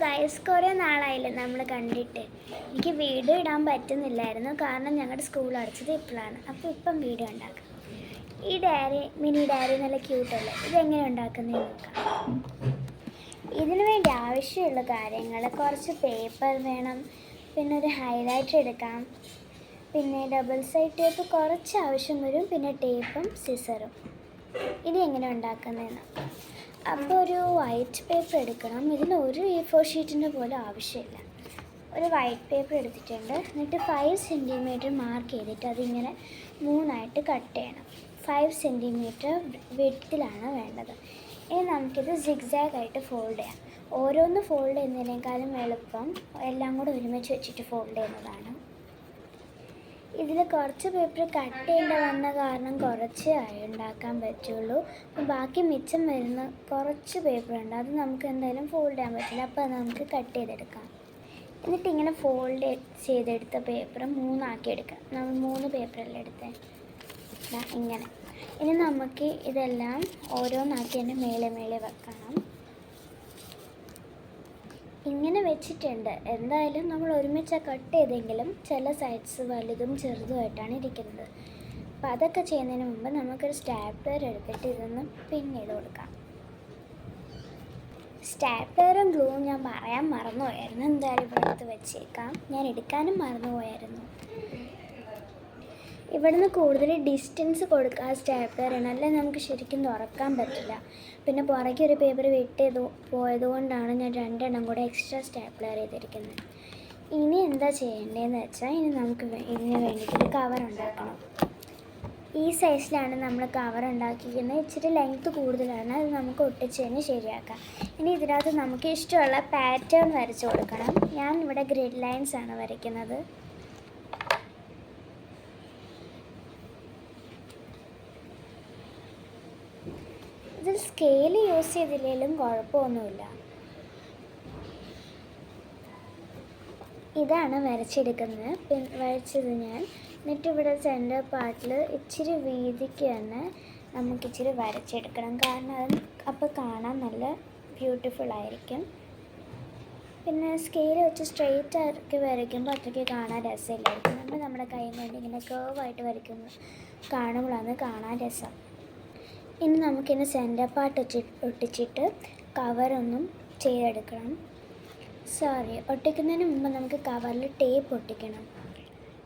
Guys, കുറേ നാളായില്ലേ നമ്മൾ കണ്ടിട്ട്. എനിക്ക് വീഡിയോ ഇടാൻ പറ്റുന്നില്ലായിരുന്നു, കാരണം ഞങ്ങളുടെ സ്കൂൾ അടച്ചത് ഇപ്പോഴാണ്. അപ്പോൾ ഇപ്പം വീഡിയോ ഉണ്ടാക്കാം. ഈ ഡയറി, മിനി ഡയറി നല്ല ക്യൂട്ടല്ലേ? ഇതെങ്ങനെ ഉണ്ടാക്കുന്നതെന്ന് നോക്കാം. ഇതിനു വേണ്ടി ആവശ്യമുള്ള കാര്യങ്ങൾ: കുറച്ച് പേപ്പർ വേണം, പിന്നെ ഒരു ഹൈലൈറ്റർ എടുക്കാം, പിന്നെ ഡബിൾ സൈഡ് ടേപ്പ് കുറച്ച് ആവശ്യം വരും, പിന്നെ ടേപ്പും സിസറും. ഇനി എങ്ങനെ ഉണ്ടാക്കുന്നതെന്ന്. അപ്പോൾ ഒരു വൈറ്റ് പേപ്പർ എടുക്കണം. ഇതിന് ഒരു A4 ഷീറ്റിൻ്റെ പോലും ആവശ്യമില്ല. ഒരു വൈറ്റ് പേപ്പർ എടുത്തിട്ടുണ്ട്. എന്നിട്ട് 5 സെൻറ്റിമീറ്റർ മാർക്ക് ചെയ്തിട്ട് അതിങ്ങനെ 3ആയിട്ട് കട്ട് ചെയ്യണം. 5 സെൻറ്റിമീറ്റർ വിഡ്ത്തിലാണ് വേണ്ടത്. ഇനി നമുക്കിത് സിഗ്സാഗ് ആയിട്ട് ഫോൾഡ് ചെയ്യാം. ഓരോന്ന് ഫോൾഡ് ചെയ്യുന്നതിനേക്കാളും എളുപ്പം എല്ലാം കൂടെ ഒരുമിച്ച് വെച്ചിട്ട് ഫോൾഡ് ചെയ്യുന്നതാണ്. ഇതിൽ കുറച്ച് പേപ്പർ കട്ട് ചെയ്യേണ്ട വന്ന കാരണം കുറച്ച് ഉണ്ടാക്കാൻ പറ്റുള്ളൂ. ബാക്കി മിച്ചം വരുന്ന കുറച്ച് പേപ്പറുണ്ട്, അത് നമുക്ക് എന്തായാലും ഫോൾഡ് ചെയ്യാൻ പറ്റില്ല. അപ്പോൾ അത് നമുക്ക് കട്ട് ചെയ്തെടുക്കാം. എന്നിട്ട് ഇങ്ങനെ ഫോൾഡ് ചെയ്തെടുത്ത പേപ്പർ 3ആക്കി എടുക്കാം. നമ്മൾ 3 പേപ്പറെല്ലാം എടുത്തേ, ഇങ്ങനെ. ഇനി നമുക്ക് ഇതെല്ലാം ഓരോന്നാക്കി തന്നെ മേലെ വെക്കണം. ഇങ്ങനെ വെച്ചിട്ടുണ്ട്. എന്തായാലും നമ്മൾ ഒരുമിച്ച് കട്ട് ചെയ്തെങ്കിലും ചില സൈഡ്സ് വലുതും ചെറുതുമായിട്ടാണ് ഇരിക്കുന്നത്. അപ്പോൾ അതൊക്കെ ചെയ്യുന്നതിന് മുമ്പ് നമുക്കൊരു സ്റ്റാപ്ലർ എടുത്തിട്ട് ഇതൊന്ന് പിൻ ചെയ്ത് കൊടുക്കാം. സ്റ്റാപ്ലറും ഗ്ലൂവും ഞാൻ പറയാൻ മറന്നുപോയായിരുന്നു. എന്തായാലും ഇവിടെ എടുത്ത് വെച്ചേക്കാം. ഞാൻ എടുക്കാനും മറന്നുപോയായിരുന്നു. ഇവിടുന്ന് കൂടുതൽ ഡിസ്റ്റൻസ് കൊടുക്കുക സ്റ്റാപ്ലറിന്, അല്ലെങ്കിൽ നമുക്ക് ശരിക്കും തുറക്കാൻ പറ്റില്ല. പിന്നെ പുറകെ ഒരു പേപ്പർ പോയതുകൊണ്ടാണ് ഞാൻ 2 എണ്ണം കൂടെ എക്സ്ട്രാ സ്റ്റാപ്ലർ ചെയ്തിരിക്കുന്നത്. ഇനി എന്താ ചെയ്യേണ്ടതെന്ന് വെച്ചാൽ, ഇനി നമുക്ക് ഇതിന് വേണ്ടിയിട്ടൊരു കവർ ഉണ്ടാക്കണം. ഈ സൈസിലാണ് നമ്മൾ കവർ ഉണ്ടാക്കിയിരിക്കുന്നത്. ഇച്ചിരി ലെങ്ത്ത് കൂടുതലാണ്, അത് നമുക്ക് ഒട്ടിച്ചതിന് ശരിയാക്കാം. ഇനി ഇതിനകത്ത് നമുക്ക് ഇഷ്ടമുള്ള പാറ്റേൺ വരച്ച് കൊടുക്കണം. ഞാൻ ഇവിടെ ഗ്രിഡ് ലൈൻസ് ആണ് വരയ്ക്കുന്നത്. ഇതിൽ സ്കെയിൽ യൂസ് ചെയ്തില്ലെങ്കിലും കുഴപ്പമൊന്നുമില്ല. ഇതാണ് വരച്ചെടുക്കുന്നത്. വരച്ചത് ഞാൻ. എന്നിട്ട് ഇവിടെ സെൻറ്റർ പാർട്ടിൽ ഇച്ചിരി വീതിക്ക് തന്നെ നമുക്കിച്ചിരി വരച്ചെടുക്കണം, കാരണം അത് അപ്പോൾ കാണാൻ നല്ല ബ്യൂട്ടിഫുൾ ആയിരിക്കും. പിന്നെ സ്കെയിൽ വെച്ച് സ്ട്രെയിറ്റ് ആക്കി വരയ്ക്കുമ്പോൾ അത്രയ്ക്ക് കാണാൻ രസമില്ലായിരിക്കും. നമ്മൾ നമ്മുടെ കൈ കൊണ്ട് ഇങ്ങനെ കേർവായിട്ട് വരയ്ക്കുമ്പോൾ കാണുമ്പോഴാണ് കാണാൻ രസം. ഇനി നമുക്കിനി സെൻറ്റർ പാർട്ട് ഒട്ടിച്ചിട്ട് കവറൊന്നും ചെയ്തെടുക്കണം. ഒട്ടിക്കുന്നതിന് മുമ്പ് നമുക്ക് കവറിൽ ടേപ്പ് ഒട്ടിക്കണം.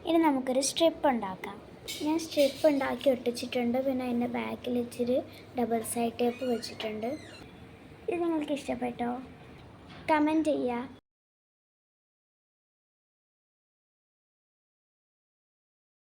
ഇനി നമുക്കൊരു സ്ട്രിപ്പ് ഉണ്ടാക്കാം. ഞാൻ സ്ട്രിപ്പ് ഉണ്ടാക്കി ഒട്ടിച്ചിട്ടുണ്ട്. പിന്നെ അതിൻ്റെ ബാക്കിൽ ഇച്ചിരി ഡബിൾ സൈഡ് ടേപ്പ് വെച്ചിട്ടുണ്ട്. ഇത് നിങ്ങൾക്ക് ഇഷ്ടപ്പെട്ടോ? കമൻറ്റ് ചെയ്യുക.